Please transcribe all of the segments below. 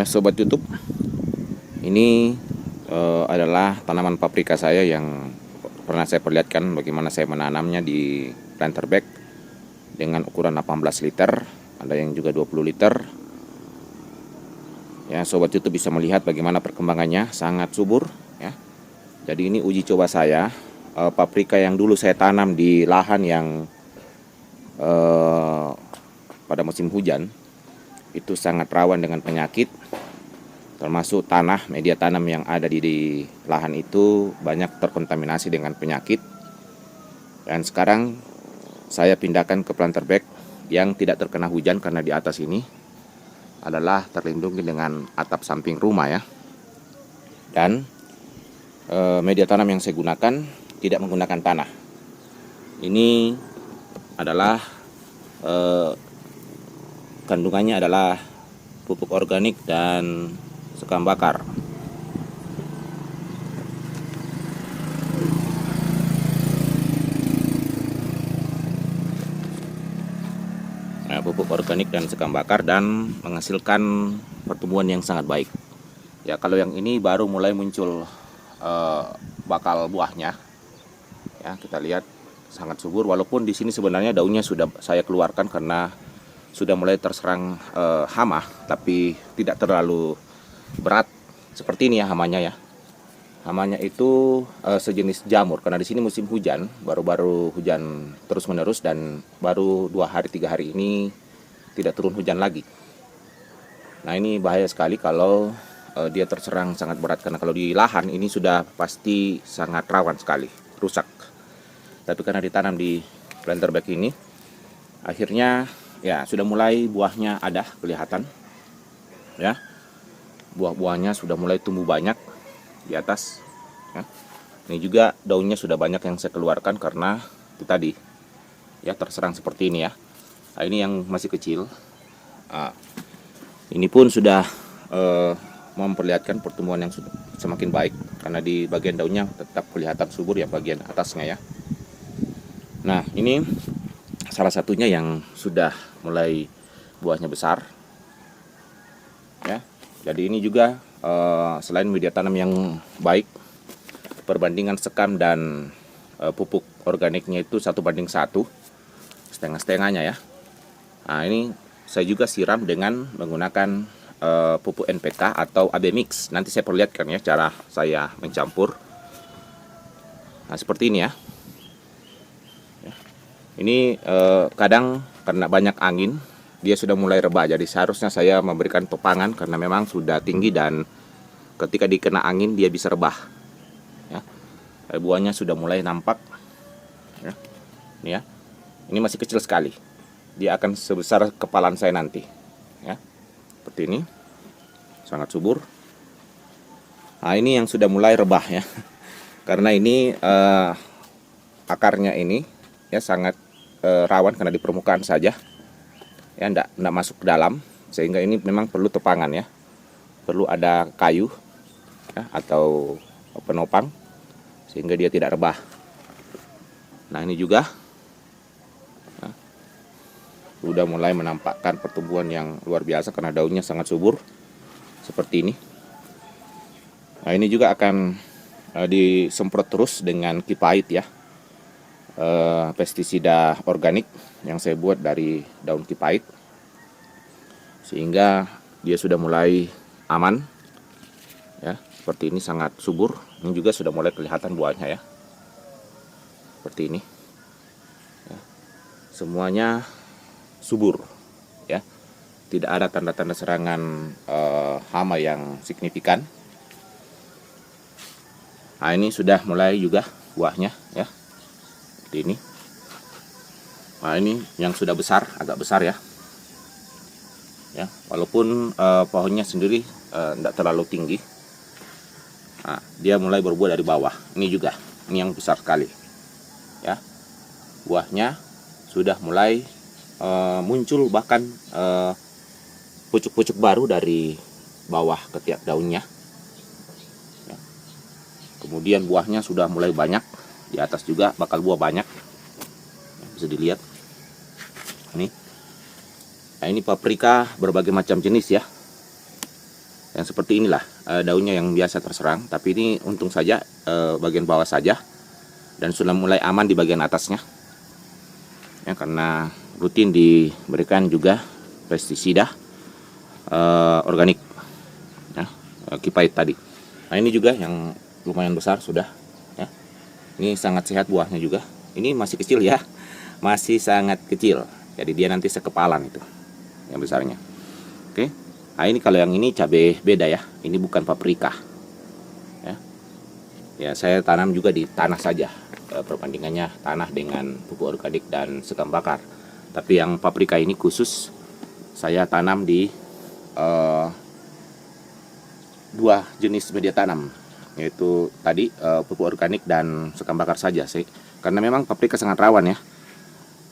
Sobat YouTube, ini adalah tanaman paprika saya yang pernah saya perlihatkan bagaimana saya menanamnya di planter bag dengan ukuran 18 liter, ada yang juga 20 liter. Ya, Sobat YouTube bisa melihat bagaimana perkembangannya, sangat subur ya. Jadi ini uji coba saya, paprika yang dulu saya tanam di lahan yang pada musim hujan itu sangat rawan dengan penyakit, termasuk tanah, media tanam yang ada di lahan itu banyak terkontaminasi dengan penyakit. Dan sekarang saya pindahkan ke planter bag yang tidak terkena hujan karena di atas ini adalah terlindungi dengan atap samping rumah ya. Dan media tanam yang saya gunakan tidak menggunakan tanah. Ini adalah kandungannya adalah pupuk organik dan sekam bakar. Nah, pupuk organik dan sekam bakar dan menghasilkan pertumbuhan yang sangat baik. Ya, kalau yang ini baru mulai muncul bakal buahnya. Ya, kita lihat sangat subur, walaupun di sini sebenarnya daunnya sudah saya keluarkan karena sudah mulai terserang hama, tapi tidak terlalu berat seperti ini ya hamanya ya. Hamanya itu sejenis jamur karena di sini musim hujan, baru-baru hujan terus-menerus dan baru 2-3 hari ini tidak turun hujan lagi. Nah, ini bahaya sekali kalau dia terserang sangat berat karena kalau di lahan ini sudah pasti sangat rawan sekali rusak. Tapi karena ditanam di planter bag ini, akhirnya ya sudah mulai buahnya ada kelihatan ya. Buah-buahnya sudah mulai tumbuh banyak di atas ya. Ini juga daunnya sudah banyak yang saya keluarkan karena itu tadi ya terserang seperti ini ya. Nah, ini yang masih kecil. Nah, ini pun sudah memperlihatkan pertumbuhan yang sudah semakin baik karena di bagian daunnya tetap kelihatan subur ya bagian atasnya ya. Nah, ini salah satunya yang sudah mulai buahnya besar ya. Jadi ini juga selain media tanam yang baik, perbandingan sekam dan pupuk organiknya itu 1:1, setengah-setengahnya ya. Nah, ini saya juga siram dengan menggunakan pupuk NPK atau AB mix. Nanti saya perlihatkan ya cara saya mencampur. Nah, seperti ini ya. Ini kadang karena banyak angin dia sudah mulai rebah, jadi seharusnya saya memberikan topangan karena memang sudah tinggi dan ketika dikena angin dia bisa rebah ya. Buahnya sudah mulai nampak ya. Ini ya, ini masih kecil sekali, dia akan sebesar kepalan saya nanti ya, seperti ini, sangat subur. Nah, ini yang sudah mulai rebah ya karena ini akarnya ini ya sangat rawan karena di permukaan saja ya, enggak masuk ke dalam, sehingga ini memang perlu topangan ya, perlu ada kayu ya, atau penopang sehingga dia tidak rebah. Nah, ini juga ya, sudah mulai menampakkan pertumbuhan yang luar biasa karena daunnya sangat subur seperti ini. Nah, ini juga akan disemprot terus dengan kipait ya, pestisida organik yang saya buat dari daun kipait, sehingga dia sudah mulai aman ya, seperti ini, sangat subur. Ini juga sudah mulai kelihatan buahnya ya, seperti ini ya. Semuanya subur ya, tidak ada tanda-tanda serangan hama yang signifikan. Nah, ini sudah mulai juga buahnya ya, seperti ini. Nah, ini yang sudah besar, agak besar ya. Ya, walaupun pohonnya sendiri tidak terlalu tinggi. Nah, dia mulai berbuah dari bawah. Ini juga, ini yang besar sekali. Ya, buahnya sudah mulai muncul, bahkan pucuk-pucuk baru dari bawah ke tiap daunnya. Ya. Kemudian buahnya sudah mulai banyak. Di atas juga bakal buah banyak, bisa dilihat ini. Nah, ini paprika berbagai macam jenis ya. Yang seperti inilah daunnya yang biasa terserang, tapi ini untung saja bagian bawah saja dan sudah mulai aman di bagian atasnya ya, karena rutin diberikan juga pestisida organik ya, kipait tadi. Nah ini juga yang lumayan besar sudah ya. Ini sangat sehat buahnya juga. Ini masih kecil ya, masih sangat kecil, jadi dia nanti sekepalan itu yang besarnya. Oke. Nah ini kalau yang ini cabai beda ya, ini bukan paprika ya. Ya saya tanam juga di tanah saja, perbandingannya tanah dengan pupuk organik dan sekam bakar. Tapi yang paprika ini khusus saya tanam di dua jenis media tanam, yaitu tadi pupuk organik dan sekam bakar saja sih, karena memang paprika sangat rawan ya.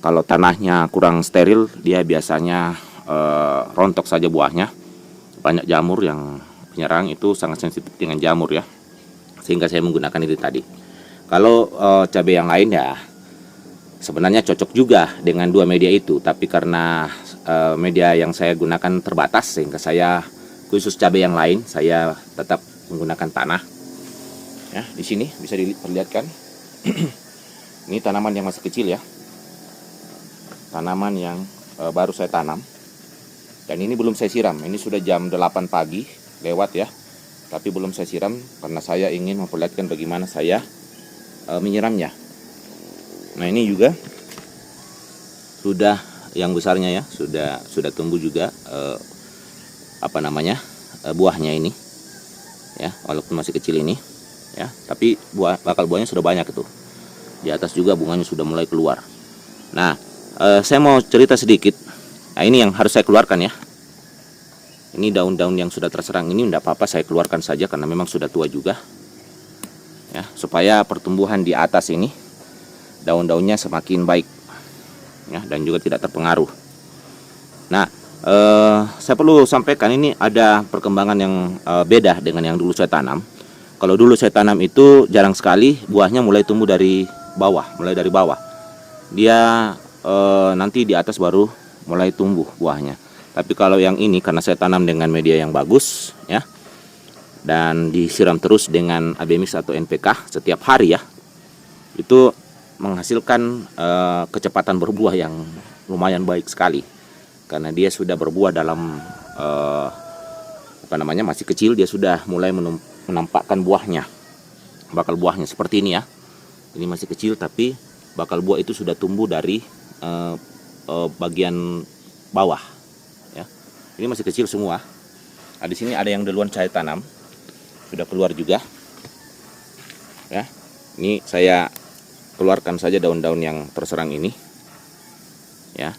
Kalau tanahnya kurang steril, dia biasanya rontok saja buahnya, banyak jamur yang penyerang, itu sangat sensitif dengan jamur ya, sehingga saya menggunakan itu tadi. Kalau cabai yang lain ya sebenarnya cocok juga dengan dua media itu, tapi karena media yang saya gunakan terbatas, sehingga saya khusus cabai yang lain saya tetap menggunakan tanah ya. Di sini bisa diperlihatkan ini tanaman yang masih kecil ya, tanaman yang baru saya tanam, dan ini belum saya siram. Ini sudah jam 8 pagi lewat ya, tapi belum saya siram karena saya ingin memperlihatkan bagaimana saya menyiramnya. Nah ini juga sudah yang besarnya ya, sudah tumbuh juga buahnya ini ya, walaupun masih kecil ini ya, tapi bakal buahnya sudah banyak itu. Di atas juga bunganya sudah mulai keluar. Nah saya mau cerita sedikit. Nah ini yang harus saya keluarkan ya. Ini daun-daun yang sudah terserang ini tidak apa-apa, saya keluarkan saja karena memang sudah tua juga ya, supaya pertumbuhan di atas ini daun-daunnya semakin baik ya, dan juga tidak terpengaruh. Nah saya perlu sampaikan ini ada perkembangan yang beda dengan yang dulu saya tanam. Kalau dulu saya tanam itu jarang sekali buahnya mulai tumbuh dari bawah, mulai dari bawah. Dia nanti di atas baru mulai tumbuh buahnya. Tapi kalau yang ini karena saya tanam dengan media yang bagus ya, dan disiram terus dengan AB Mix atau NPK setiap hari ya, itu menghasilkan kecepatan berbuah yang lumayan baik sekali. Karena dia sudah berbuah dalam masih kecil, dia sudah mulai menampakkan buahnya, bakal buahnya seperti ini ya. Ini masih kecil tapi bakal buah itu sudah tumbuh dari bagian bawah ya. Ini masih kecil semua. Nah, di sini ada yang duluan saya tanam, sudah keluar juga ya. Ini saya keluarkan saja daun-daun yang terserang ini ya.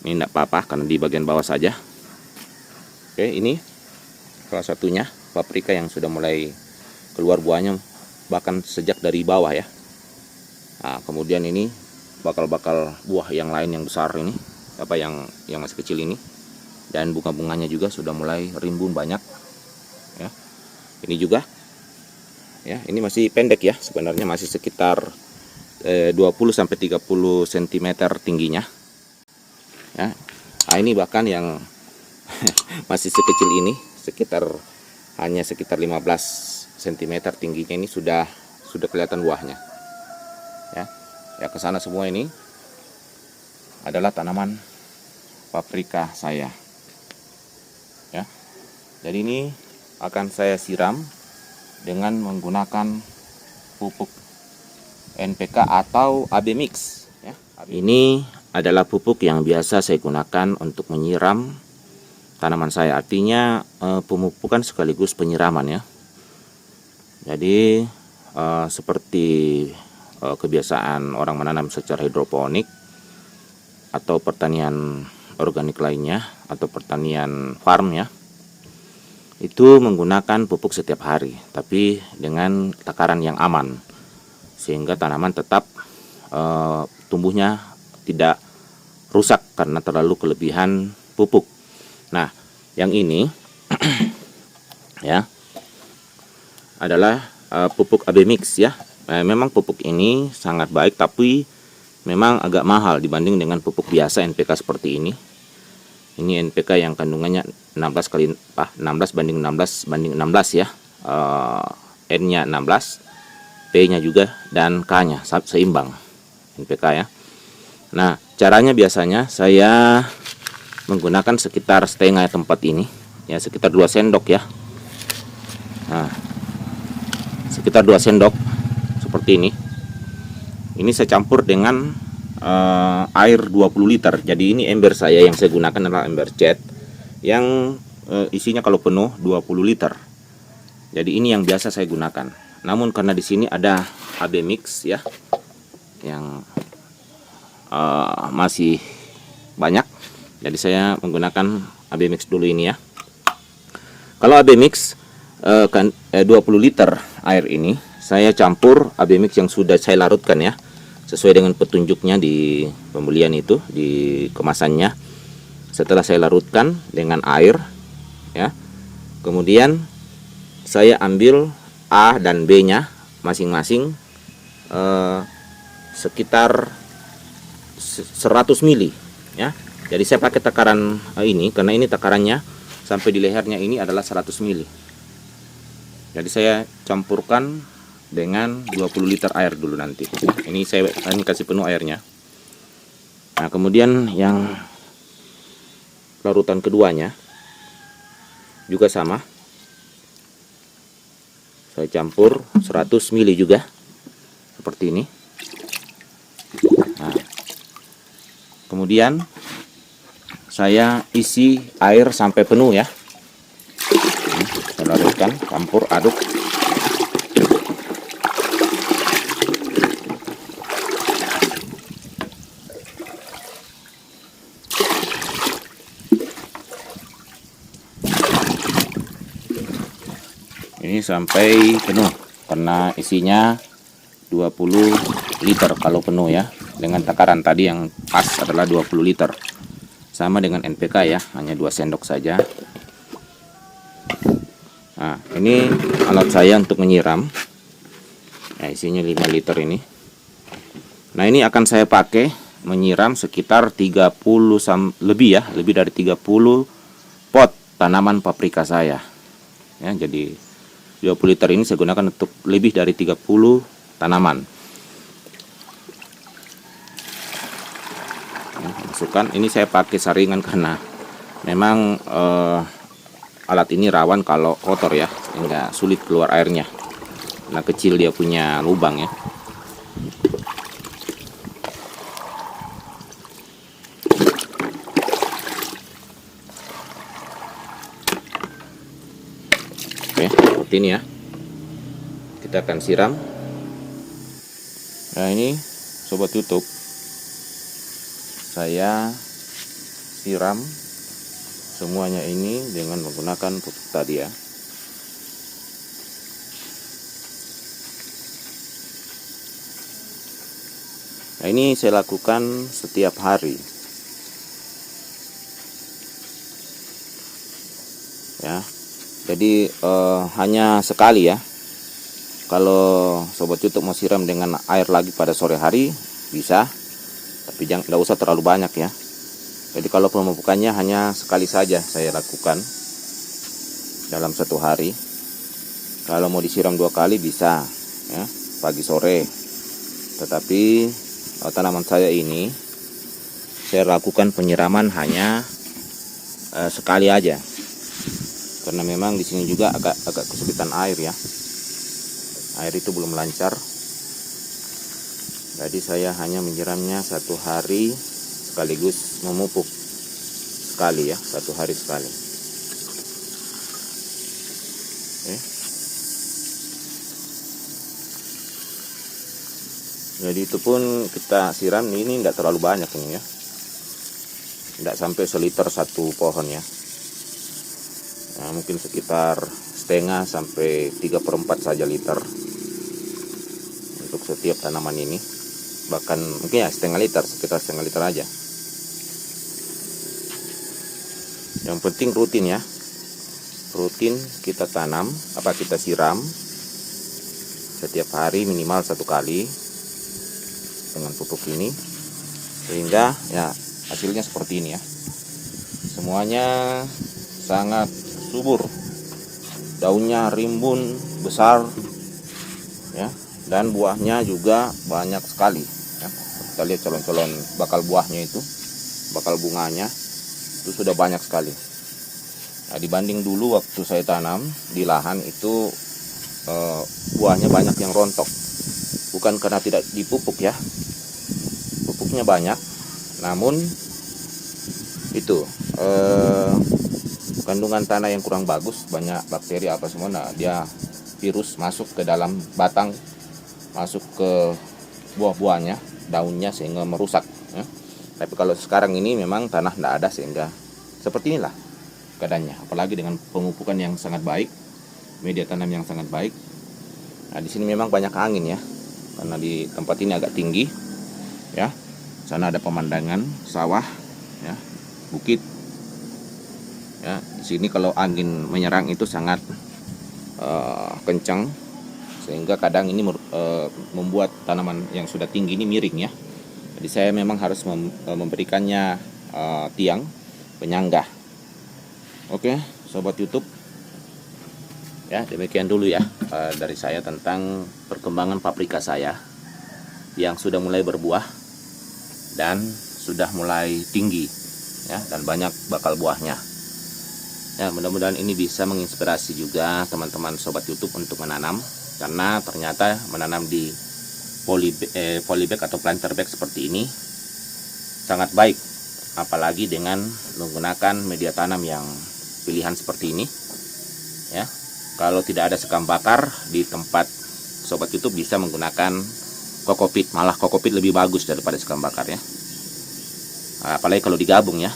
Ini tidak apa-apa karena di bagian bawah saja. Oke, ini salah satunya paprika yang sudah mulai keluar buahnya bahkan sejak dari bawah ya. Nah, kemudian ini bakal-bakal buah yang lain yang besar ini, yang masih kecil ini, dan bunga-bunganya juga sudah mulai rimbun banyak ya. Ini juga ya, ini masih pendek ya, sebenarnya masih sekitar 20 sampai 30 cm tingginya. Ya. Nah, ini bahkan yang masih sekecil ini hanya sekitar 15 cm tingginya, ini sudah kelihatan buahnya. Ya. Ya, ke sana semua ini adalah tanaman paprika saya. Ya. Jadi ini akan saya siram dengan menggunakan pupuk NPK atau AB Mix ya. Ini adalah pupuk yang biasa saya gunakan untuk menyiram tanaman saya. Artinya pemupukan sekaligus penyiraman ya. Jadi seperti kebiasaan orang menanam secara hidroponik atau pertanian organik lainnya atau pertanian farm ya, itu menggunakan pupuk setiap hari, tapi dengan takaran yang aman sehingga tanaman tetap tumbuhnya tidak rusak karena terlalu kelebihan pupuk. Nah, yang ini ya adalah pupuk AB Mix ya. Memang pupuk ini sangat baik, tapi memang agak mahal dibanding dengan pupuk biasa NPK seperti ini. Ini NPK yang kandungannya 16 kali 16 banding 16 banding 16 ya. N-nya 16, P-nya juga, dan K-nya seimbang NPK ya. Nah, caranya biasanya saya menggunakan sekitar setengah tempat ini ya, sekitar 2 sendok ya. Nah, sekitar 2 sendok seperti ini. Ini saya campur dengan air 20 liter. Jadi ini ember saya yang saya gunakan adalah ember cat yang isinya kalau penuh 20 liter. Jadi ini yang biasa saya gunakan. Namun karena di sini ada AB mix ya, yang masih banyak, jadi saya menggunakan AB mix dulu ini ya. Kalau AB mix 20 liter air ini saya campur AB mix yang sudah saya larutkan ya, sesuai dengan petunjuknya di pembelian itu, di kemasannya. Setelah saya larutkan dengan air ya, kemudian saya ambil A dan B nya masing-masing sekitar 100 mili ya. Jadi saya pakai takaran ini karena ini takarannya sampai di lehernya ini adalah 100 mili. Jadi saya campurkan dengan 20 liter air dulu nanti. Ini saya kasih penuh airnya. Nah, kemudian yang larutan keduanya juga sama. Saya campur 100 mili juga. Seperti ini. Nah, kemudian saya isi air sampai penuh ya. Saya larutkan, campur, aduk. Ini sampai penuh karena isinya 20 liter kalau penuh ya. Dengan takaran tadi yang pas adalah 20 liter. Sama dengan NPK ya, hanya 2 sendok saja. Nah, ini alat saya untuk menyiram. Nah, isinya 5 liter ini. Nah, ini akan saya pakai menyiram sekitar 30 lebih ya, lebih dari 30 pot tanaman paprika saya. Ya, jadi 20 liter ini saya gunakan untuk lebih dari 30 tanaman. Masukkan, ini saya pakai saringan karena memang alat ini rawan kalau kotor ya, sehingga sulit keluar airnya. Nah, kecil dia punya lubang ya. Oke, seperti ini ya. Kita akan siram. Nah, ini sobat YouTube, saya siram semuanya ini dengan menggunakan pupuk tadi ya. Nah, ini saya lakukan setiap hari ya. Jadi hanya sekali ya. Kalau sobat YouTube mau siram dengan air lagi pada sore hari bisa, tapi jangan, tidak usah terlalu banyak ya. Jadi kalau pemupukannya hanya sekali saja saya lakukan dalam satu hari. Kalau mau disiram 2 kali bisa ya, pagi sore. Tetapi tanaman saya ini saya lakukan penyiraman hanya sekali aja, karena memang di sini juga agak kesulitan air ya. Air itu belum lancar. Jadi saya hanya menyiramnya 1 hari sekaligus memupuk sekali ya, 1 hari sekali. Oke. Jadi itu pun kita siram ini tidak terlalu banyak ini ya, tidak sampai seliter 1 pohon ya. Nah, mungkin sekitar setengah sampai 3/4 saja liter untuk setiap tanaman ini. Bahkan mungkin ya setengah liter, sekitar setengah liter aja. Yang penting rutin ya, rutin kita tanam, kita siram setiap hari minimal 1 kali dengan pupuk ini, sehingga ya hasilnya seperti ini ya. semuanya sangat subur, daunnya rimbun besar ya, dan buahnya juga banyak sekali ya. Kita lihat calon-calon bakal buahnya itu, bakal bunganya itu sudah banyak sekali. Nah, dibanding dulu waktu saya tanam di lahan itu buahnya banyak yang rontok, bukan karena tidak dipupuk ya, pupuknya banyak, namun itu kandungan tanah yang kurang bagus, banyak bakteri apa semua. Nah, dia virus masuk ke dalam batang, masuk ke buah-buahnya, daunnya, sehingga merusak ya. Tapi kalau sekarang ini memang tanah tidak ada, sehingga seperti inilah keadaannya. Apalagi dengan pemupukan yang sangat baik, media tanam yang sangat baik. Nah, di sini memang banyak angin ya, karena di tempat ini agak tinggi ya. Sana ada pemandangan sawah ya, bukit ya. Di sini kalau angin menyerang itu sangat kencang, sehingga kadang ini membuat tanaman yang sudah tinggi ini miring ya. Jadi saya memang harus memberikannya tiang penyangga. Oke, sobat YouTube ya, demikian dulu ya dari saya tentang perkembangan paprika saya yang sudah mulai berbuah dan sudah mulai tinggi ya, dan banyak bakal buahnya ya. Mudah-mudahan ini bisa menginspirasi juga teman-teman sobat YouTube untuk menanam, karena ternyata menanam di polybag atau planter bag seperti ini sangat baik, apalagi dengan menggunakan media tanam yang pilihan seperti ini ya. Kalau tidak ada sekam bakar di tempat sobat YouTube, bisa menggunakan kokopit, malah kokopit lebih bagus daripada sekam bakar ya. Apalagi kalau digabung ya,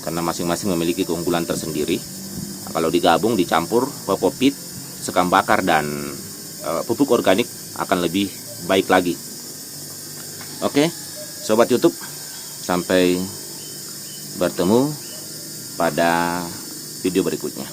karena masing-masing memiliki keunggulan tersendiri. Nah, kalau digabung, dicampur kokopit, sekam bakar, dan pupuk organik akan lebih baik lagi. Oke, sobat YouTube, sampai bertemu pada video berikutnya.